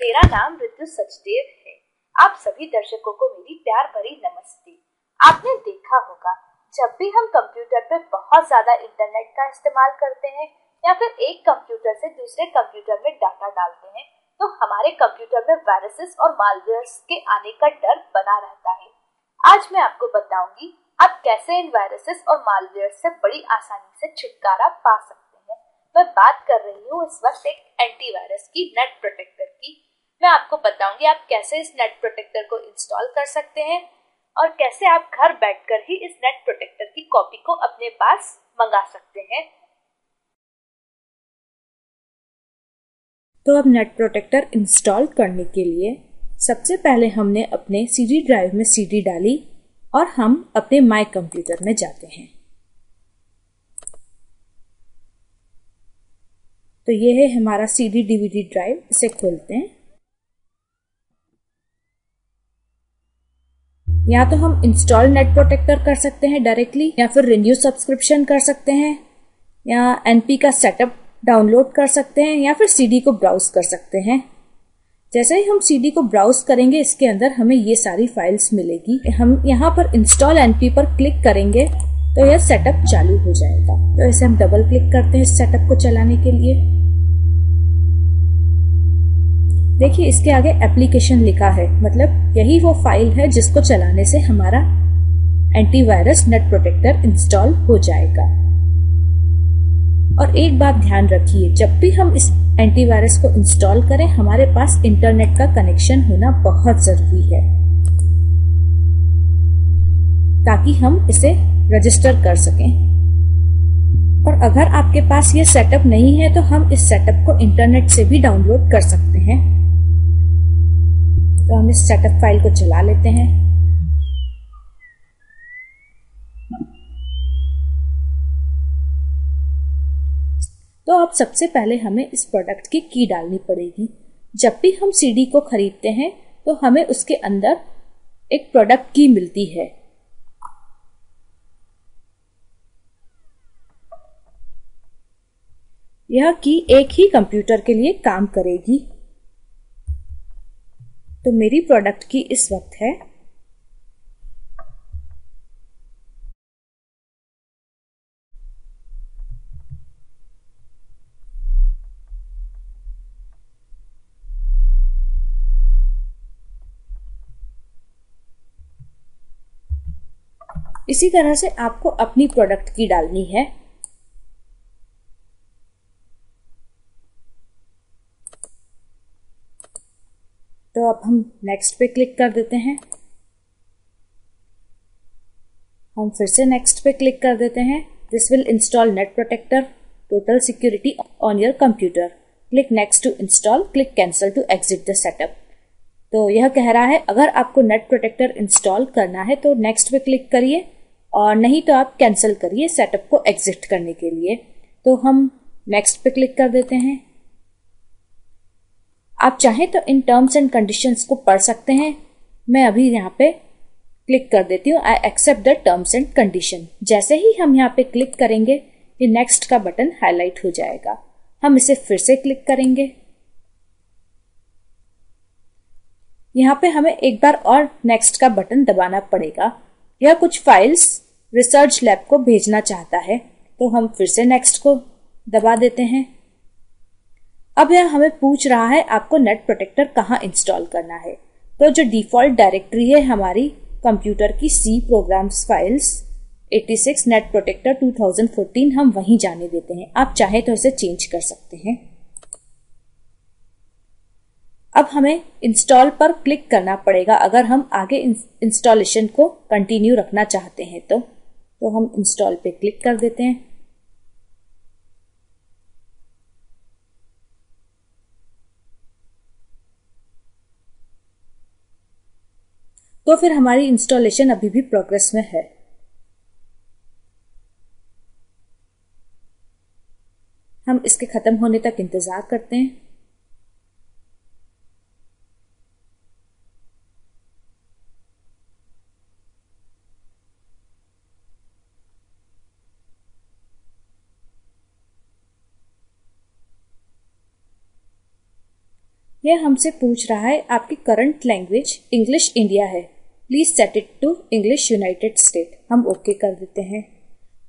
मेरा नाम ऋतु सचदेव है। आप सभी दर्शकों को मेरी प्यार भरी नमस्ते। आपने देखा होगा, जब भी हम कंप्यूटर पे बहुत ज्यादा इंटरनेट का इस्तेमाल करते हैं या फिर एक कंप्यूटर से दूसरे कंप्यूटर में डाटा डालते हैं, तो हमारे कंप्यूटर में वायरसेस और मालवेयर्स के आने का डर बना रहता है। आज मैं आपको बताऊंगी आप कैसे इन वायरसेस और मालवेयर्स से बड़ी आसानी से छुटकारा पा सकते हैं। मैं बात कर रही हूँ इस वक्त एक एंटीवायरस की, नेट प्रोटेक्टर की। मैं आपको बताऊंगी आप कैसे इस नेट प्रोटेक्टर को इंस्टॉल कर सकते हैं और कैसे आप घर बैठकर ही इस नेट प्रोटेक्टर की कॉपी को अपने पास मंगा सकते हैं। तो अब नेट प्रोटेक्टर इंस्टॉल करने के लिए सबसे पहले हमने अपने सीडी ड्राइव में सीडी डाली और हम अपने माय कंप्यूटर में जाते हैं। तो ये है हमारा सीडी डीवीडी ड्राइव। इसे खोलते हैं। या तो हम इंस्टॉल नेट प्रोटेक्टर कर सकते हैं डायरेक्टली, या फिर रिन्यू सब्सक्रिप्शन कर सकते हैं, या एनपी का सेटअप डाउनलोड कर सकते हैं, या फिर सीडी को ब्राउज कर सकते हैं। जैसे ही हम सीडी को ब्राउज करेंगे, इसके अंदर हमें ये सारी फाइल्स मिलेगी। हम यहाँ पर इंस्टॉल एनपी पर क्लिक करेंगे तो यह सेटअप चालू हो जाएगा। तो इसे हम डबल क्लिक करते हैं इस सेटअप को चलाने के लिए। देखिए, इसके आगे एप्लीकेशन लिखा है, मतलब यही वो फाइल है जिसको चलाने से हमारा एंटीवायरस नेट प्रोटेक्टर इंस्टॉल हो जाएगा। और एक बात ध्यान रखिए, जब भी हम इस एंटीवायरस को इंस्टॉल करें, हमारे पास इंटरनेट का कनेक्शन होना बहुत जरूरी है ताकि हम इसे रजिस्टर कर सकें। और अगर आपके पास ये सेटअप नहीं है तो हम इस सेटअप को इंटरनेट से भी डाउनलोड कर सकते हैं। तो हम इस सेटअप फाइल को चला लेते हैं। तो अब सबसे पहले हमें इस प्रोडक्ट की की डालनी पड़ेगी। जब भी हम सीडी को खरीदते हैं तो हमें उसके अंदर एक प्रोडक्ट की मिलती है। यह की एक ही कंप्यूटर के लिए काम करेगी। तो मेरी प्रोडक्ट की इस वक्त है इसी तरह से आपको अपनी प्रोडक्ट की डालनी है। तो अब हम नेक्स्ट पे क्लिक कर देते हैं। हम फिर से नेक्स्ट पे क्लिक कर देते हैं। This will install net protector total security on your computer. Click next to install, click cancel to exit the setup. तो यह कह रहा है अगर आपको नेट प्रोटेक्टर इंस्टॉल करना है तो नेक्स्ट पे क्लिक करिए, और नहीं तो आप कैंसिल करिए सेटअप को एग्जिट करने के लिए। तो हम नेक्स्ट पे क्लिक कर देते हैं। आप चाहें तो इन टर्म्स एंड कंडीशंस को पढ़ सकते हैं। मैं अभी यहाँ पे क्लिक कर देती हूँ, I accept the terms and condition. जैसे ही हम यहाँ पे क्लिक करेंगे, ये नेक्स्ट का बटन हाईलाइट हो जाएगा। हम इसे फिर से क्लिक करेंगे। यहाँ पे हमें एक बार और नेक्स्ट का बटन दबाना पड़ेगा। यह कुछ फाइल्स रिसर्च लैब को भेजना चाहता है, तो हम फिर से नेक्स्ट को दबा देते हैं। अब यह हमें पूछ रहा है आपको नेट प्रोटेक्टर कहाँ इंस्टॉल करना है। तो जो डिफॉल्ट डायरेक्टरी है हमारी कंप्यूटर की, C programs files 86 net protector 2014, हम वहीं जाने देते हैं। आप चाहे तो इसे चेंज कर सकते हैं। अब हमें इंस्टॉल पर क्लिक करना पड़ेगा अगर हम आगे इंस्टॉलेशन को कंटिन्यू रखना चाहते हैं। तो हम इंस्टॉल पे क्लिक कर देते हैं। तो फिर हमारी इंस्टॉलेशन अभी भी प्रोग्रेस में है। हम इसके खत्म होने तक इंतजार करते हैं। यह हमसे पूछ रहा है आपकी करंट लैंग्वेज इंग्लिश इंडिया है, please set it to English United State. हम ओके कर देते हैं।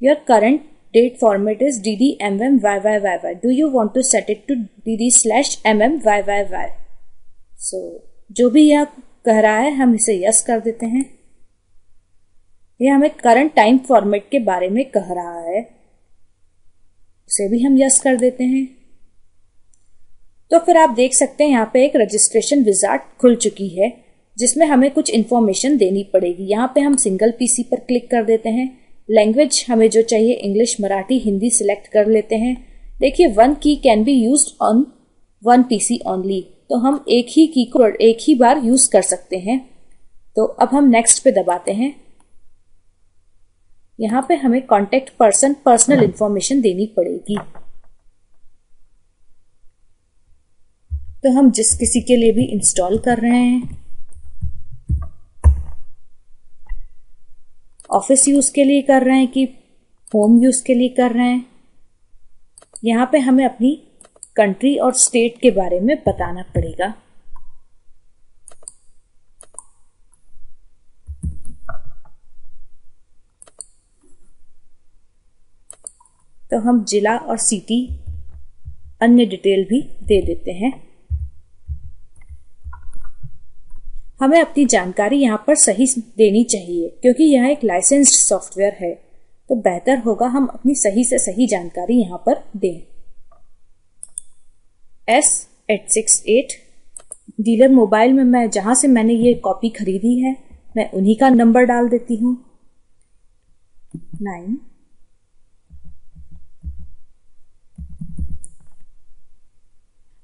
Your current date format is DDMMYYYY, do you want to set it to DD/MMYYY। So जो भी यह कह रहा है हम इसे यस कर देते हैं। यह हमें करंट टाइम फॉर्मेट के बारे में कह रहा है, उसे भी हम यस कर देते हैं। तो फिर आप देख सकते हैं यहाँ पे एक रजिस्ट्रेशन विजार्ड खुल चुकी है जिसमें हमें कुछ इन्फॉर्मेशन देनी पड़ेगी। यहाँ पे हम सिंगल पीसी पर क्लिक कर देते हैं। लैंग्वेज हमें जो चाहिए इंग्लिश, मराठी, हिंदी सिलेक्ट कर लेते हैं। देखिए 1 की can be used on 1 PC only, तो हम एक ही की को एक ही बार यूज कर सकते हैं। तो अब हम नेक्स्ट पे दबाते हैं। यहाँ पे हमें कॉन्टेक्ट पर्सन पर्सनल इंफॉर्मेशन देनी पड़ेगी। तो हम जिस किसी के लिए भी इंस्टॉल कर रहे हैं, ऑफिस यूज के लिए कर रहे हैं कि होम यूज के लिए कर रहे हैं, यहाँ पे हमें अपनी कंट्री और स्टेट के बारे में बताना पड़ेगा। तो हम जिला और सिटी अन्य डिटेल भी दे देते हैं। हमें अपनी जानकारी यहाँ पर सही देनी चाहिए क्योंकि यह एक लाइसेंस्ड सॉफ्टवेयर है, तो बेहतर होगा हम अपनी सही से सही जानकारी यहाँ पर दें। S868 डीलर मोबाइल में मैं जहां से मैंने ये कॉपी खरीदी है मैं उन्हीं का नंबर डाल देती हूँ 9।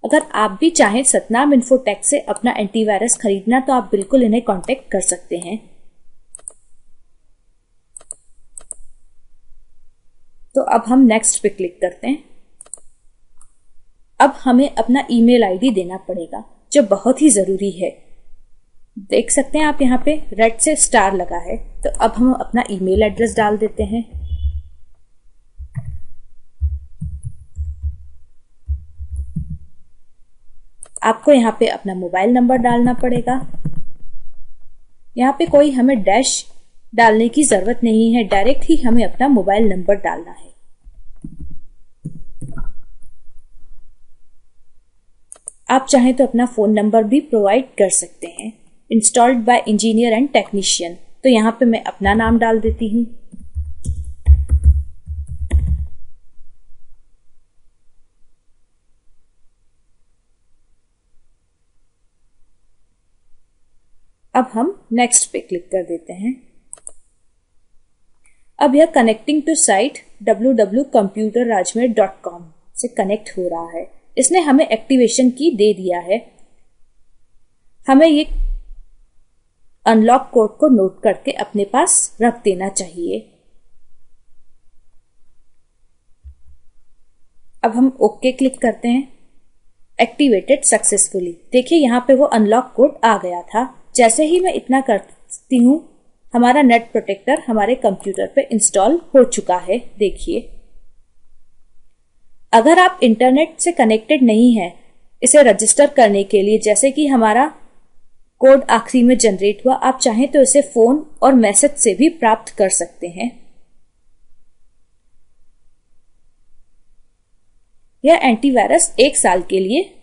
अगर आप भी चाहें सतनाम इन्फोटेक से अपना एंटीवायरस खरीदना तो आप बिल्कुल इन्हें कांटेक्ट कर सकते हैं। तो अब हम नेक्स्ट पे क्लिक करते हैं। अब हमें अपना ईमेल आईडी देना पड़ेगा जो बहुत ही जरूरी है। देख सकते हैं आप यहाँ पे रेड से स्टार लगा है, तो अब हम अपना ईमेल एड्रेस डाल देते हैं। आपको यहाँ पे अपना मोबाइल नंबर डालना पड़ेगा। यहाँ पे कोई हमें डैश डालने की जरूरत नहीं है, डायरेक्ट ही हमें अपना मोबाइल नंबर डालना है। आप चाहें तो अपना फोन नंबर भी प्रोवाइड कर सकते हैं। Installed bye engineer and technician, तो यहाँ पे मैं अपना नाम डाल देती हूँ। अब हम नेक्स्ट पे क्लिक कर देते हैं। अब यह कनेक्टिंग टू साइट www.computerrajmer.com से कनेक्ट हो रहा है। इसने हमें एक्टिवेशन की दे दिया है। हमें ये अनलॉक कोड को नोट करके अपने पास रख देना चाहिए। अब हम ओके क्लिक करते हैं। Activated successfully. देखिए यहाँ पे वो अनलॉक कोड आ गया था। जैसे ही मैं इतना करती हूँ हमारा नेट प्रोटेक्टर हमारे कंप्यूटर पे इंस्टॉल हो चुका है। देखिए अगर आप इंटरनेट से कनेक्टेड नहीं है इसे रजिस्टर करने के लिए, जैसे कि हमारा कोड आखिरी में जनरेट हुआ, आप चाहें तो इसे फोन और मैसेज से भी प्राप्त कर सकते हैं। यह एंटीवायरस 1 साल के लिए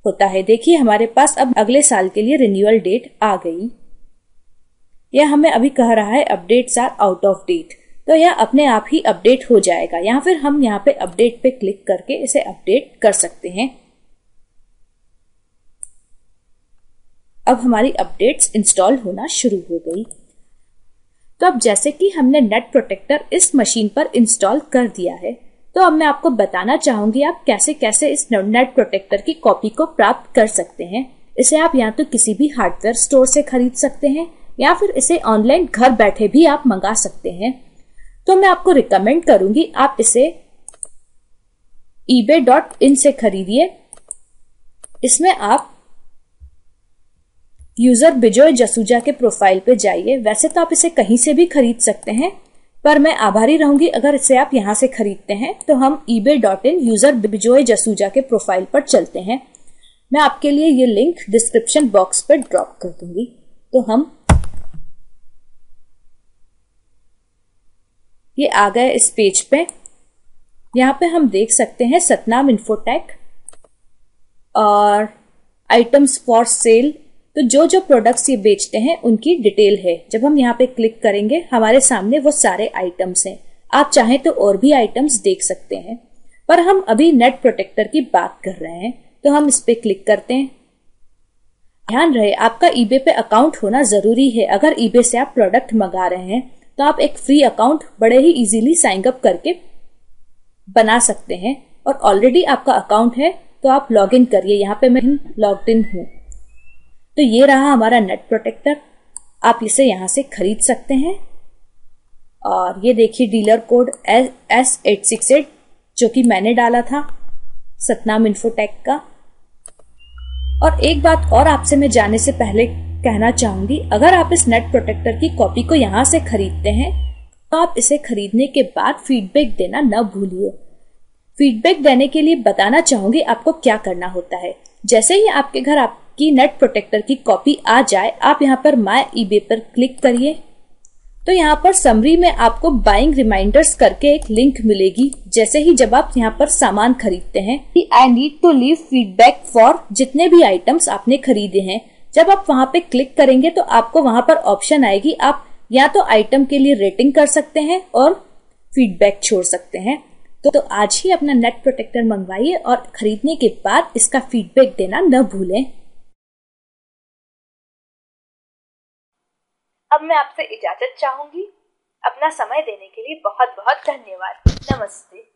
होता है। देखिए हमारे पास अब अगले साल के लिए रिन्यूअल डेट आ गई। यह हमें अभी कह रहा है updates are out of date, तो यह अपने आप ही अपडेट हो जाएगा, या फिर हम यहाँ पे अपडेट पे क्लिक करके इसे अपडेट कर सकते हैं। अब हमारी अपडेट्स इंस्टॉल होना शुरू हो गई। तो अब जैसे कि हमने नेट प्रोटेक्टर इस मशीन पर इंस्टॉल कर दिया है, तो अब मैं आपको बताना चाहूंगी आप कैसे कैसे इस नेट प्रोटेक्टर की कॉपी को प्राप्त कर सकते हैं। इसे आप या तो किसी भी हार्डवेयर स्टोर से खरीद सकते हैं या फिर इसे ऑनलाइन घर बैठे भी आप मंगा सकते हैं। तो मैं आपको रिकमेंड करूंगी आप इसे ebay.in से खरीदिए। इसमें आप यूजर बिजोय जसूजा के प्रोफाइल पे जाइए। वैसे तो आप इसे कहीं से भी खरीद सकते हैं, पर मैं आभारी रहूंगी अगर इसे आप यहां से खरीदते हैं। तो हम ebay.in यूजर बिजोय जसूजा के प्रोफाइल पर चलते हैं। मैं आपके लिए ये लिंक डिस्क्रिप्शन बॉक्स पर ड्रॉप कर दूंगी। तो हम ये आ गए इस पेज पे। यहाँ पे हम देख सकते हैं सतनाम इन्फोटेक और आइटम्स फॉर सेल। तो जो जो प्रोडक्ट्स ये बेचते हैं उनकी डिटेल है। जब हम यहाँ पे क्लिक करेंगे हमारे सामने वो सारे आइटम्स हैं। आप चाहें तो और भी आइटम्स देख सकते हैं, पर हम अभी नेट प्रोटेक्टर की बात कर रहे हैं तो हम इस पे क्लिक करते हैं। ध्यान रहे आपका ईबे पे अकाउंट होना जरूरी है। अगर ईबे से आप प्रोडक्ट मंगा रहे हैं तो आप एक फ्री अकाउंट बड़े ही इजीली साइन अप करके बना सकते हैं। और ऑलरेडी आपका अकाउंट है तो आप लॉग इन करिए। यहाँ पे मैं लॉग्ड इन हूँ। तो ये रहा हमारा नेट प्रोटेक्टर। आप इसे यहाँ से खरीद सकते हैं। और ये देखिए डीलर कोड S868 जो कि मैंने डाला था सतनाम इन्फोटेक का। और एक बात और आपसे मैं जाने से पहले कहना चाहूंगी, अगर आप इस नेट प्रोटेक्टर की कॉपी को यहाँ से खरीदते हैं तो आप इसे खरीदने के बाद फीडबैक देना न भूलिए। फीडबैक देने के लिए बताना चाहूंगी आपको क्या करना होता है। जैसे ही आपके घर आपकी नेट प्रोटेक्टर की कॉपी आ जाए, आप यहाँ पर माय ईबे पर क्लिक करिए। तो यहाँ पर समरी में आपको बाइंग रिमाइंडर्स करके एक लिंक मिलेगी। जैसे ही जब आप यहाँ पर सामान खरीदते हैं कि I need to leave feedback for जितने भी आइटम्स आपने खरीदे हैं, जब आप वहां पे क्लिक करेंगे तो आपको वहां पर ऑप्शन आएगी। आप या तो आइटम के लिए रेटिंग कर सकते हैं और फीडबैक छोड़ सकते हैं। तो आज ही अपना नेट प्रोटेक्टर मंगवाइए और खरीदने के बाद इसका फीडबैक देना न भूलें। अब मैं आपसे इजाजत चाहूंगी। अपना समय देने के लिए बहुत बहुत धन्यवाद। नमस्ते।